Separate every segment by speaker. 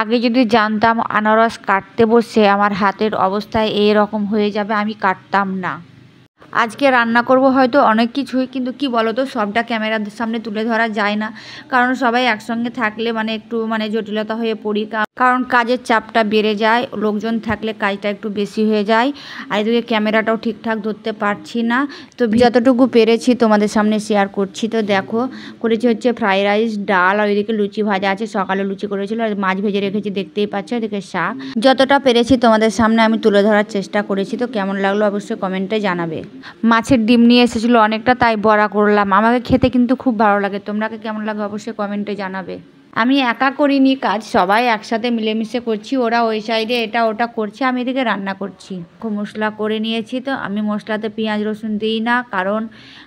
Speaker 1: আগে যদি জানতাম আনারস কাটতে বসে আমার হাতের অবস্থায় এইরকম হয়ে যাবে, আমি কাটতাম না। আজকে রান্না করব হয়তো অনেক কিছুই, কিন্তু কি বলো তো, সবটা ক্যামেরার সামনে তুলে ধরা যায় না, কারণ সবাই একসঙ্গে থাকলে একটু জটিলতা হয়ে পড়ি, কারণ কাজের চাপটা বেড়ে যায়, লোকজন থাকলে কাজটা একটু বেশি হয়ে যায়। আর এদিকে ক্যামেরাটাও ঠিকঠাক ধরতে পারছি না, তো যতটুকু পেরেছি তোমাদের সামনে শেয়ার করছি। তো দেখো, করেছি হচ্ছে ফ্রাইড রাইস, ডাল, আর ওইদিকে লুচি ভাজা আছে, সকালে লুচি করেছিল, আর মাছ ভেজে রেখেছি দেখতেই পাচ্ছ। এদিকে শাক, যতটা পেরেছি তোমাদের সামনে আমি তুলে ধরার চেষ্টা করেছি। তো কেমন লাগলো অবশ্যই কমেন্টে জানাবে। মাছের ডিম নিয়ে এসেছিলো অনেকটা, তাই বড়া করলাম। আমাকে খেতে কিন্তু খুব ভালো লাগে, তোমরাকে কেমন লাগে অবশ্যই কমেন্টে জানাবে। আমি একা করিনি কাজ, সবাই একসাথে মিলেমিশে করছি। ওরা ওই সাইডে এটা ওটা করছে, আমি এদিকে রান্না করছি। খুব মশলা করে নিয়েছি। তো আমি মশলাতে পেঁয়াজ রসুন দিই না, কারণ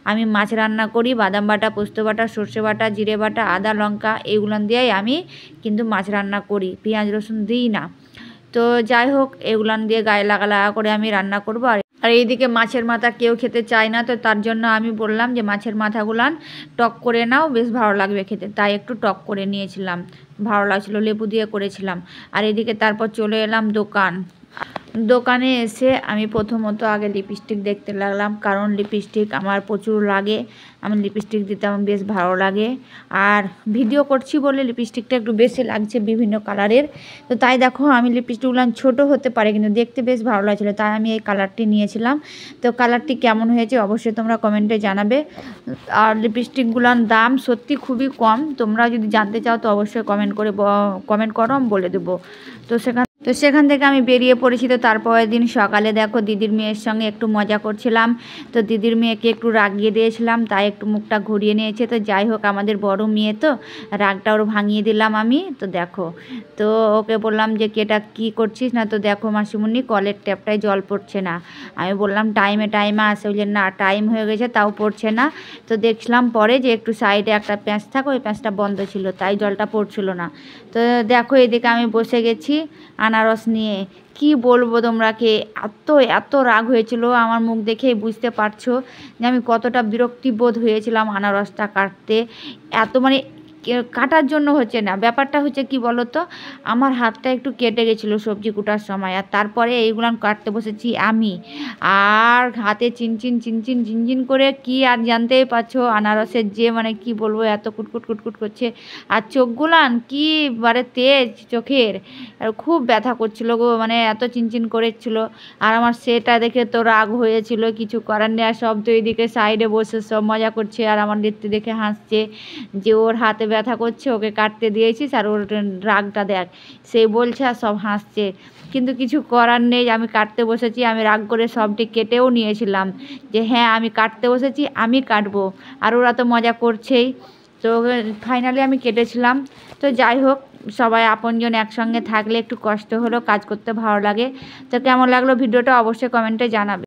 Speaker 1: আমি মাছ রান্না করি বাদাম বাটা, পোস্ত বাটা, সর্ষে বাটা, জিরে বাটা, আদা লঙ্কা এইগুলো দিয়েই আমি কিন্তু মাছ রান্না করি, পেঁয়াজ রসুন দিই না। তো যাই হোক, এগুলান দিয়ে গায়ে লাগা লাগা করে আমি রান্না করবো। আর এইদিকে মাছের মাথা কেউ খেতে চায় না, তো তার জন্য আমি বললাম যে মাছের মাথাগুলান টক করে নাও, বেশ ভালো লাগবে খেতে। তাই একটু টক করে নিয়েছিলাম, ভালো লাগছিলো, লেবু দিয়ে করেছিলাম। আর এদিকে তারপর চলে এলাম দোকানে এসে আমি প্রথমত আগে লিপস্টিক দেখতে লাগলাম, কারণ লিপস্টিক আমার প্রচুর লাগে, আমি লিপস্টিক দিতে আমার বেশ ভালো লাগে। আর ভিডিও করছি বলে লিপস্টিকটা একটু বেশি লাগছে বিভিন্ন কালারের। তো তাই দেখো, আমি লিপস্টিকগুলো ছোটো হতে পারে কিন্তু দেখতে বেশ ভালো লাগছিলো, তাই আমি এই কালারটি নিয়েছিলাম। তো কালারটি কেমন হয়েছে অবশ্যই তোমরা কমেন্টে জানাবে। আর লিপস্টিকগুলোর দাম সত্যি খুবই কম, তোমরা যদি জানতে চাও তো অবশ্যই কমেন্ট করো, আমি বলে দেবো। তো সেখান থেকে আমি বেরিয়ে পড়েছি। তো তারপরের দিন সকালে দেখো, দিদির মেয়ের সঙ্গে একটু মজা করছিলাম। তো দিদির মেয়েকে একটু রাগিয়ে দিয়েছিলাম, তাই একটু মুখটা ঘুরিয়ে নিয়েছে। তো যাই হোক, আমাদের বড় মেয়ে, তো রাগটা ওর ভাঙিয়ে দিলাম আমি। তো দেখো, তো ওকে বললাম যে কেটা কী করছিস না, তো দেখো মাসিমণি কলের ট্যাপটায় জল পড়ছে না। আমি বললাম টাইমে আসে, ওই যে না টাইম হয়ে গেছে তাও পড়ছে না। তো দেখলাম পরে যে একটু সাইডে একটা প্যাঁচ থাকে, ওই প্যাঁচটা বন্ধ ছিল, তাই জলটা পড়ছিল না। তো দেখো, এদিকে আমি বসে গেছি আনারস নিয়ে। কি বলবো তোমরাকে, এত রাগ হয়েছিল, আমার মুখ দেখেই বুঝতে পারছো যে আমি কতটা বিরক্তি বোধ হয়েছিলাম আনারসটা কাটতে। এত কাটার জন্য হচ্ছে না, ব্যাপারটা হচ্ছে কি বলো তো, আমার হাতটা একটু কেটে গেছিলো সবজি কুটার সময়, আর তারপরে এইগুলো কাটতে বসেছি আমি, আর হাতে চিনচিন করে, কি আর জানতেই পারছো আনারসের যে কি বলবো, এত কুটকুট করছে। আর চোখগুলান কি তেজ চোখের, আর খুব ব্যথা করছিল গো, এত চিনচিন করেছিল। আর আমার সেটা দেখে তো রাগ হয়েছিল, কিছু করার নেই। আর সব তো এইদিকে সাইডে বসে সব মজা করছে, আর আমার দেখতে দেখে হাসছে যে ওর হাতে ব্যথা করছে, ওকে কাটতে দিয়েছিস, আর ওর রাগটা দেখ, সে বলছে আর সব হাসছে। কিন্তু কিছু করার নেই, আমি কাটতে বসেছি, আমি রাগ করে সবটি কেটেও নিয়েছিলাম যে হ্যাঁ আমি কাটতে বসেছি, আমি কাটবো, আর ওরা তো মজা করছেই। তো ফাইনালি আমি কেটেছিলাম। তো যাই হোক, সবাই আপনজন একসঙ্গে থাকলে একটু কষ্ট হলেও কাজ করতে ভালো লাগে। তো কেমন লাগলো ভিডিওটা অবশ্যই কমেন্টে জানাবে।